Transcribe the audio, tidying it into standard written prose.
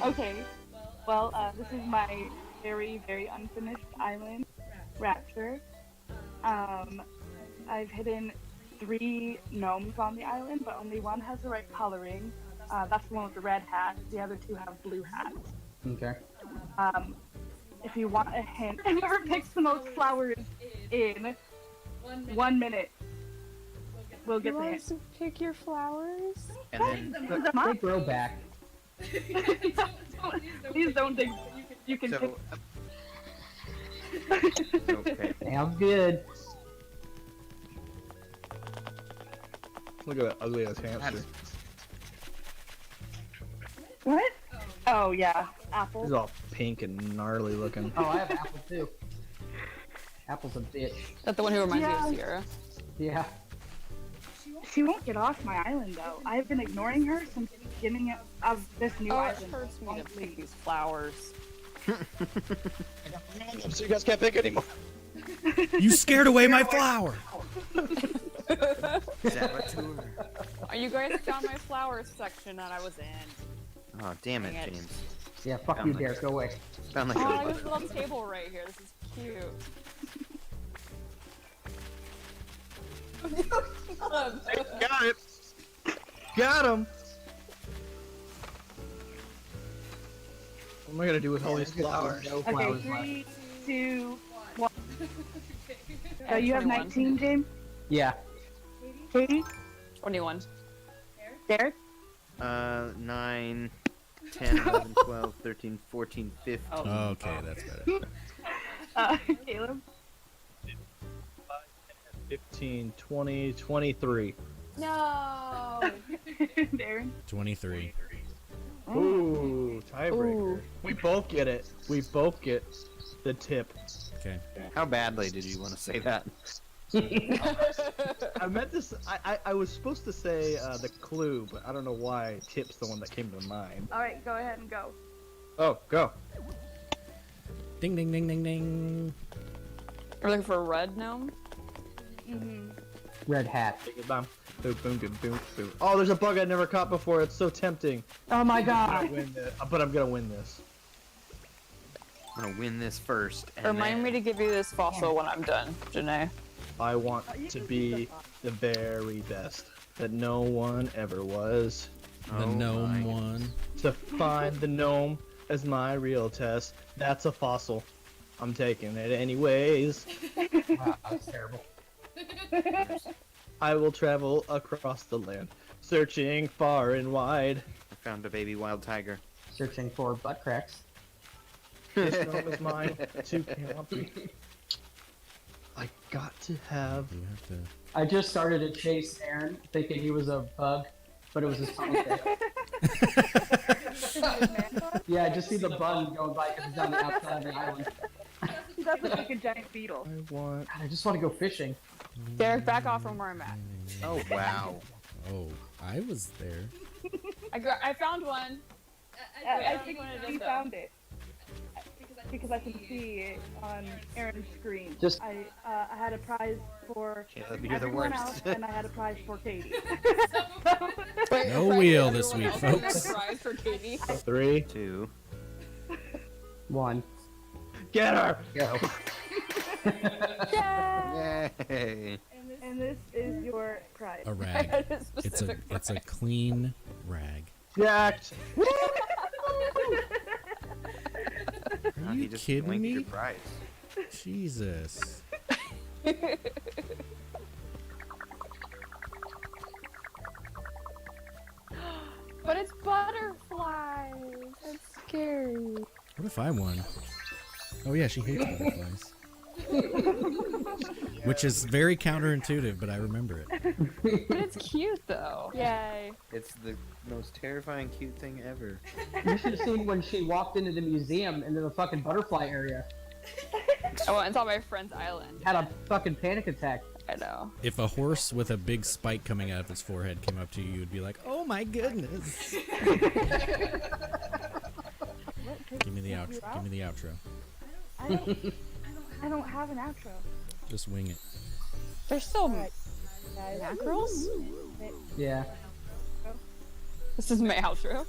Okay. Well, this is my very, very unfinished island, Rapture. Um, I've hidden 3 gnomes on the island, but only one has the right coloring. That's the one with the red hat. The other 2 have blue hats. Okay. If you want a hint, whoever picks the most flowers in 1 minute will get Who the wants hint. to pick your flowers? And then, They grow back. Please don't dig. You can pick. so, okay. Sounds good. Look at that ugly ass hamster. What? Oh yeah, apple. He's all pink and gnarly looking. Oh, I have apple too. Apple's a bitch. That's the one who reminds me Yeah. of Sierra. Yeah. She won't get off my island though. I've been ignoring her since the beginning of this new Oh, it island. hurts me to pick these flowers. So you guys can't pick anymore. You scared away my flower. Saboteur. Oh, you guys found my flowers section that I was in. Oh, damn it, Dang it. James. Yeah, fuck Found you, the- Derek. Go away. Found like Oh, I a have this little table right here. This is cute. Got it. Got him. What am I gonna do with all these flowers? No Okay, flowers left. 3, 2, 1. I So you have 21. 19, James. Yeah. Katie, 21. Derek. 9, 10, 11, 12, 13, 14, 15. Oh. Okay, that's better. Caleb. 15, 20, 23. No! Darren. 23. Ooh, tiebreaker. Ooh. We both get it. We both get the tip. Okay. How badly did you want to say that? I meant this. I was supposed to say the clue, but I don't know why tip's the one that came to mind. All right, go ahead and go. Oh, go. Ding, ding, ding, ding, ding. We're looking for a red gnome? Red hat. Boom, boom, boom, boom, boom, boom. Oh, there's a bug I never caught before. It's so tempting. Oh my I'm god. gonna win this. But I'm gonna win this. I'm gonna win this first. And Remind then... me to give you this fossil when I'm done, Janae. I want You to can be keep the the very best that no one ever was. The Oh gnome my. one. To find the gnome as my real test. That's a fossil. I'm taking it anyways. Wow, that's terrible. I will travel across the land, searching far and wide. I found a baby wild tiger. Searching for butt cracks. This gnome is mine to count. I got to have. You have to. I just started to chase Aaron, thinking he was a bug, but it was his tongue thing. Yeah, I just see the bun going by because he's on the outside of the island. He does look like a giant beetle. I want. God, I just want to go fishing. Derek, back off from where I'm at. Oh wow. Oh, I was there. I found one. I don't think know what it he is, though. found it. Because I can see it on Aaron's screen. Just- I had a prize for Caleb, you're the everyone worst. else, and I had a prize for Katie. Wait, No right, wheel everyone this week, else has folks. a prize for Katie. 3. 2. 1. Get her! Go. Yay. And this is your prize. A rag. It's a Specific it's a prize. clean rag. Jacked! Are He you just kidding blinked your me? prize. Jesus. But it's butterflies. That's scary. What if I won? Oh yeah, she hates butterflies. Which is very counterintuitive, but I remember it. But it's cute though. Yay. It's the most terrifying cute thing ever. You should have seen when she walked into the museum, into the fucking butterfly area. I went and saw my friend's island. Had a fucking panic attack. I know. If a horse with a big spike coming out of its forehead came up to you, you'd be like, "Oh my goodness!" Give me the outro. Give me the outro. I don't have an outro. Just wing it. There's still Guys, mackerels? Yeah. This is my outro.